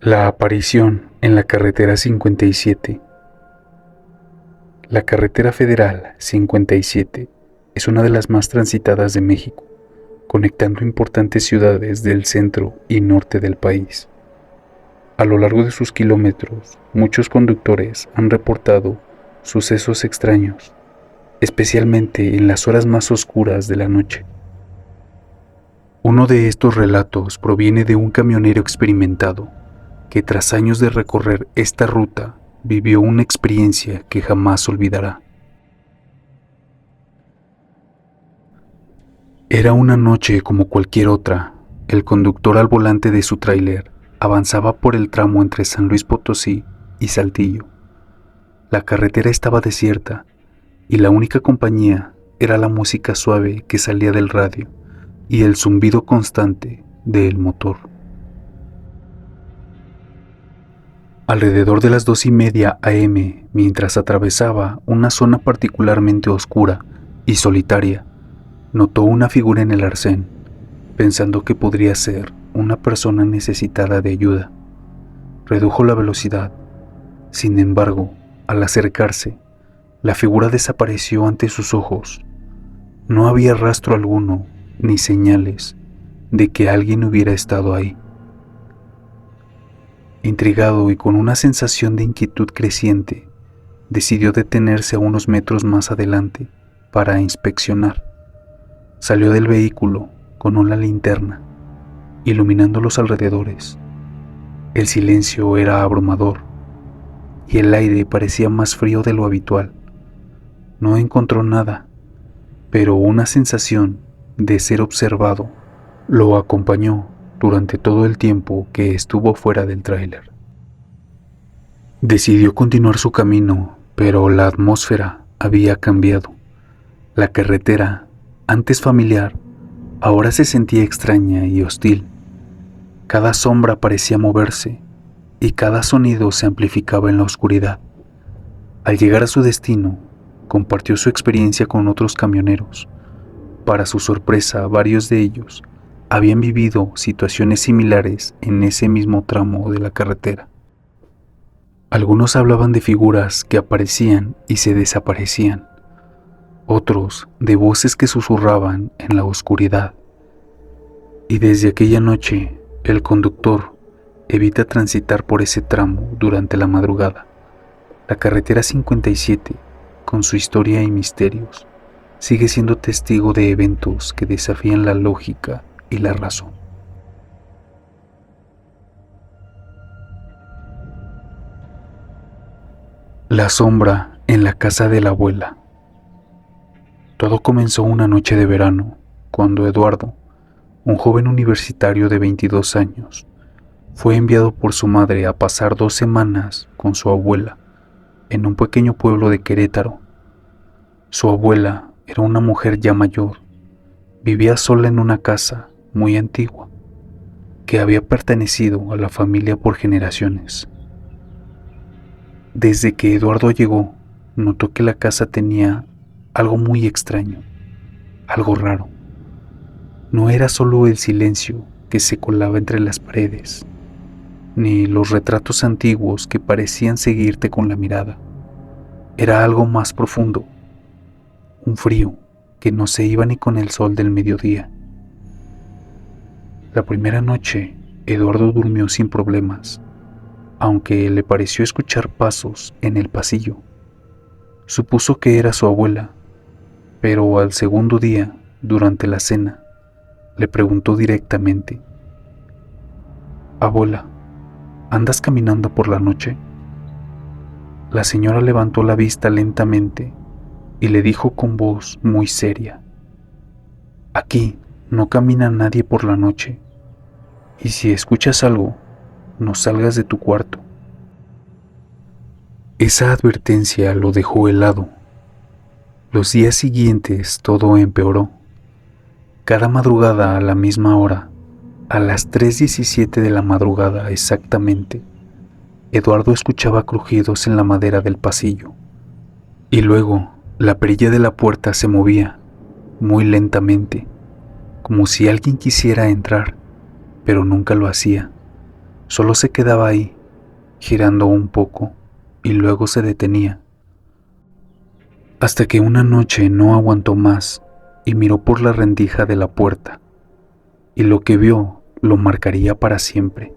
La aparición en la carretera 57. La carretera federal 57 es una de las más transitadas de México, conectando importantes ciudades del centro y norte del país. A lo largo de sus kilómetros, muchos conductores han reportado sucesos extraños, especialmente en las horas más oscuras de la noche. Uno de estos relatos proviene de un camionero experimentado que tras años de recorrer esta ruta vivió una experiencia que jamás olvidará. Era una noche como cualquier otra. El conductor al volante de su tráiler avanzaba por el tramo entre San Luis Potosí y Saltillo. La carretera estaba desierta y la única compañía era la música suave que salía del radio y el zumbido constante del motor. Alrededor de las 2:30 a.m., mientras atravesaba una zona particularmente oscura y solitaria, notó una figura en el arcén, pensando que podría ser una persona necesitada de ayuda. Redujo la velocidad. Sin embargo, al acercarse, la figura desapareció ante sus ojos. No había rastro alguno ni señales de que alguien hubiera estado ahí. Intrigado y con una sensación de inquietud creciente, decidió detenerse a unos metros más adelante para inspeccionar. Salió del vehículo con una linterna, iluminando los alrededores. El silencio era abrumador y el aire parecía más frío de lo habitual. No encontró nada, pero una sensación de ser observado lo acompañó durante todo el tiempo que estuvo fuera del tráiler. Decidió continuar su camino, pero la atmósfera había cambiado. La carretera, antes familiar, ahora se sentía extraña y hostil. Cada sombra parecía moverse y cada sonido se amplificaba en la oscuridad. Al llegar a su destino, compartió su experiencia con otros camioneros. Para su sorpresa, varios de ellos habían vivido situaciones similares en ese mismo tramo de la carretera. Algunos hablaban de figuras que aparecían y se desaparecían, otros de voces que susurraban en la oscuridad. Y desde aquella noche, el conductor evita transitar por ese tramo durante la madrugada. La carretera 57, con su historia y misterios, sigue siendo testigo de eventos que desafían la lógica y la razón. La sombra en la casa de la abuela. Todo comenzó una noche de verano, cuando Eduardo, un joven universitario de 22 años, fue enviado por su madre a pasar 2 semanas con su abuela en un pequeño pueblo de Querétaro. Su abuela era una mujer ya mayor, vivía sola en una casa muy antigua que había pertenecido a la familia por generaciones. Desde que Eduardo llegó, notó que la casa tenía algo muy extraño, algo raro. No era solo el silencio que se colaba entre las paredes, ni los retratos antiguos que parecían seguirte con la mirada. Era algo más profundo, un frío que no se iba ni con el sol del mediodía. La primera noche, Eduardo durmió sin problemas, aunque le pareció escuchar pasos en el pasillo. Supuso que era su abuela, pero al segundo día, durante la cena, le preguntó directamente: «Abuela, ¿andas caminando por la noche?». La señora levantó la vista lentamente y le dijo con voz muy seria: «Aquí no camina nadie por la noche, y si escuchas algo, no salgas de tu cuarto». Esa advertencia lo dejó helado. Los días siguientes todo empeoró. Cada madrugada a la misma hora, a las 3:17 de la madrugada exactamente, Eduardo escuchaba crujidos en la madera del pasillo. Y luego, la perilla de la puerta se movía, muy lentamente, como si alguien quisiera entrar, pero nunca lo hacía. Solo se quedaba ahí, girando un poco, y luego se detenía. Hasta que una noche no aguantó más y miró por la rendija de la puerta, y lo que vio lo marcaría para siempre.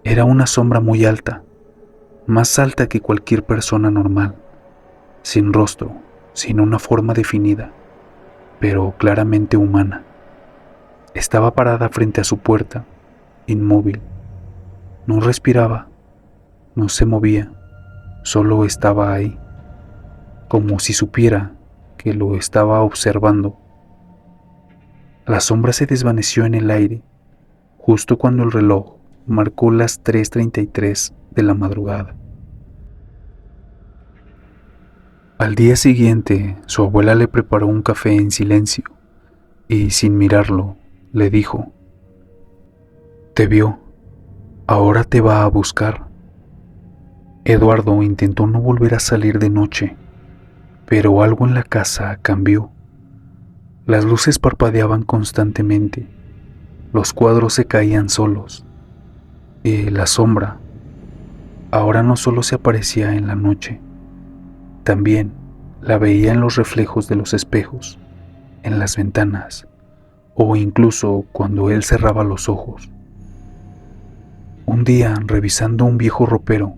Era una sombra muy alta, más alta que cualquier persona normal, sin rostro, sin una forma definida, pero claramente humana. Estaba parada frente a su puerta, inmóvil. No respiraba, no se movía, solo estaba ahí, como si supiera que lo estaba observando. La sombra se desvaneció en el aire, justo cuando el reloj marcó las 3:33 de la madrugada. Al día siguiente, su abuela le preparó un café en silencio y, sin mirarlo, le dijo: «Te vio, ahora te va a buscar». Eduardo intentó no volver a salir de noche, pero algo en la casa cambió. Las luces parpadeaban constantemente, los cuadros se caían solos, y la sombra ahora no solo se aparecía en la noche, también la veía en los reflejos de los espejos, en las ventanas, o incluso cuando él cerraba los ojos. Un día, revisando un viejo ropero,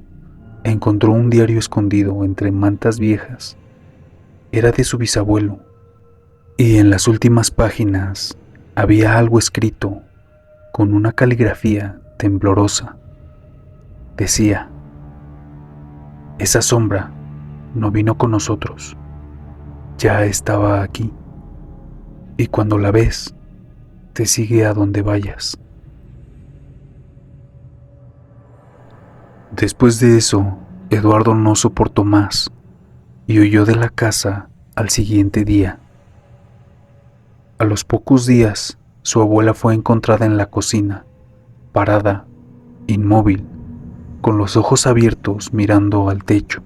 encontró un diario escondido entre mantas viejas. Era de su bisabuelo, y en las últimas páginas había algo escrito con una caligrafía temblorosa. Decía: «Esa sombra no vino con nosotros, ya estaba aquí, y cuando la ves, te sigue a donde vayas». Después de eso, Eduardo no soportó más y huyó de la casa al siguiente día. A los pocos días, su abuela fue encontrada en la cocina, parada, inmóvil, con los ojos abiertos mirando al techo,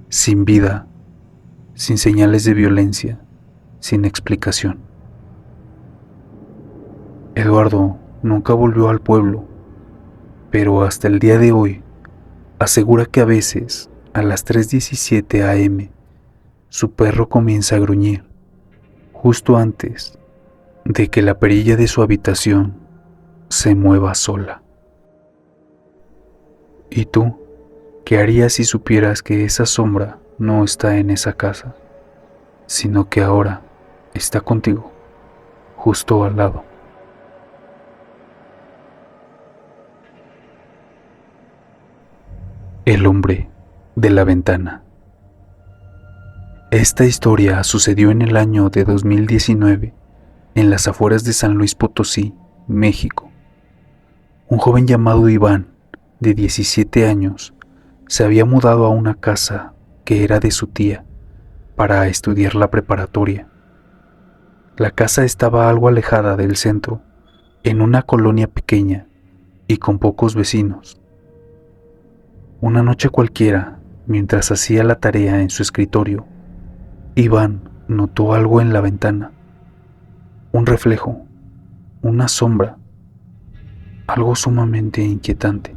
sin vida, sin señales de violencia, sin explicación. Eduardo nunca volvió al pueblo, pero hasta el día de hoy asegura que a veces, a las 3:17 a.m., su perro comienza a gruñir, justo antes de que la perilla de su habitación se mueva sola. ¿Y tú? ¿Qué harías si supieras que esa sombra no está en esa casa, sino que ahora está contigo, justo al lado? El hombre de la ventana. Esta historia sucedió en el año de 2019 en las afueras de San Luis Potosí, México. Un joven llamado Iván, de 17 años, se había mudado a una casa que era de su tía para estudiar la preparatoria. La casa estaba algo alejada del centro, en una colonia pequeña y con pocos vecinos. Una noche cualquiera, mientras hacía la tarea en su escritorio, Iván notó algo en la ventana, un reflejo, una sombra, algo sumamente inquietante.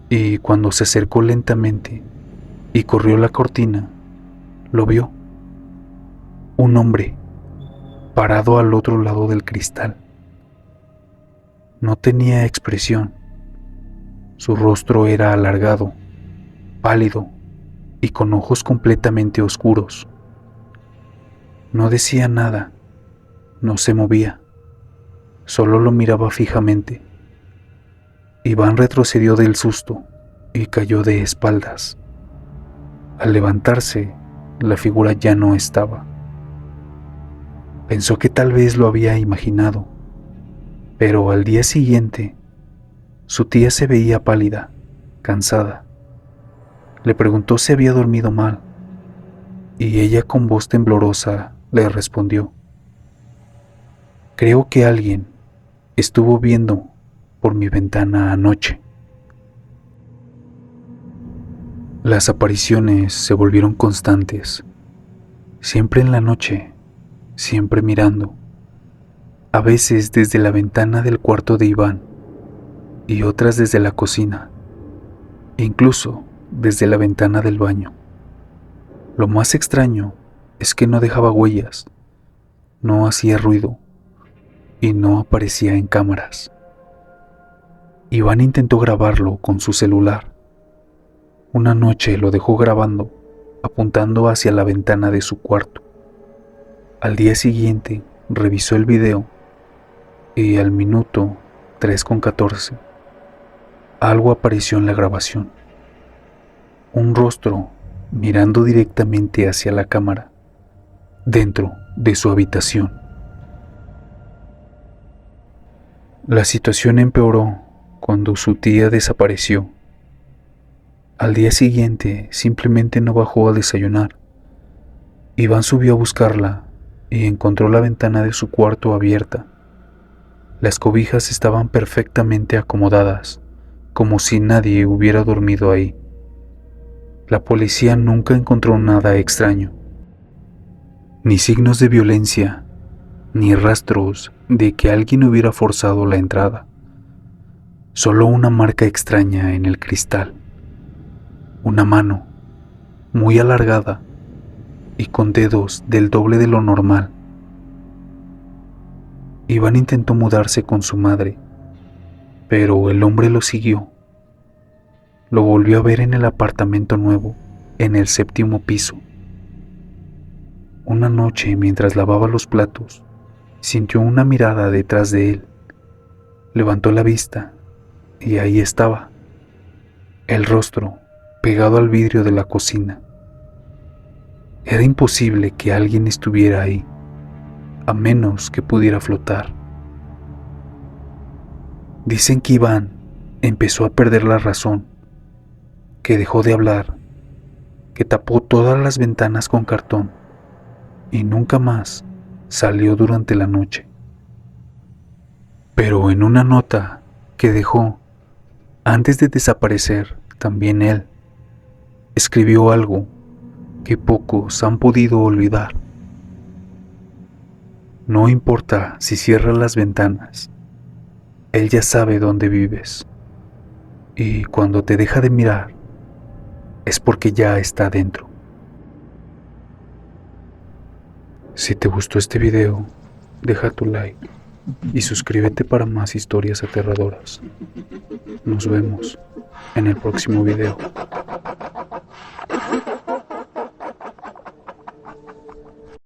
Y cuando se acercó lentamente y corrió la cortina, lo vio. Un hombre parado al otro lado del cristal. No tenía expresión. Su rostro era alargado, pálido y con ojos completamente oscuros. No decía nada, no se movía, solo lo miraba fijamente. Iván retrocedió del susto y cayó de espaldas. Al levantarse, la figura ya no estaba. Pensó que tal vez lo había imaginado, pero al día siguiente, su tía se veía pálida, cansada. Le preguntó si había dormido mal, y ella con voz temblorosa le respondió: «Creo que alguien estuvo viendo por mi ventana anoche». Las apariciones se volvieron constantes, siempre en la noche, siempre mirando, a veces desde la ventana del cuarto de Iván, y otras desde la cocina, incluso desde la ventana del baño. Lo más extraño es que no dejaba huellas, no hacía ruido y no aparecía en cámaras. Iván intentó grabarlo con su celular. Una noche lo dejó grabando, apuntando hacia la ventana de su cuarto. Al día siguiente revisó el video y al minuto 3:14 algo apareció en la grabación. Un rostro mirando directamente hacia la cámara, dentro de su habitación. La situación empeoró cuando su tía desapareció. Al día siguiente simplemente no bajó a desayunar. Iván subió a buscarla y encontró la ventana de su cuarto abierta. Las cobijas estaban perfectamente acomodadas, como si nadie hubiera dormido ahí. La policía nunca encontró nada extraño, ni signos de violencia, ni rastros de que alguien hubiera forzado la entrada. Solo una marca extraña en el cristal. Una mano, muy alargada y con dedos del doble de lo normal. Iván intentó mudarse con su madre, pero el hombre lo siguió. Lo volvió a ver en el apartamento nuevo, en el 7º piso. Una noche, mientras lavaba los platos, sintió una mirada detrás de él. Levantó la vista y ahí estaba, el rostro pegado al vidrio de la cocina. Era imposible que alguien estuviera ahí, a menos que pudiera flotar. Dicen que Iván empezó a perder la razón, que dejó de hablar, que tapó todas las ventanas con cartón y nunca más salió durante la noche. Pero en una nota que dejó antes de desaparecer, también él escribió algo que pocos han podido olvidar. No importa si cierras las ventanas, él ya sabe dónde vives. Y cuando te deja de mirar, es porque ya está dentro. Si te gustó este video, deja tu like y suscríbete para más historias aterradoras. Nos vemos en el próximo video.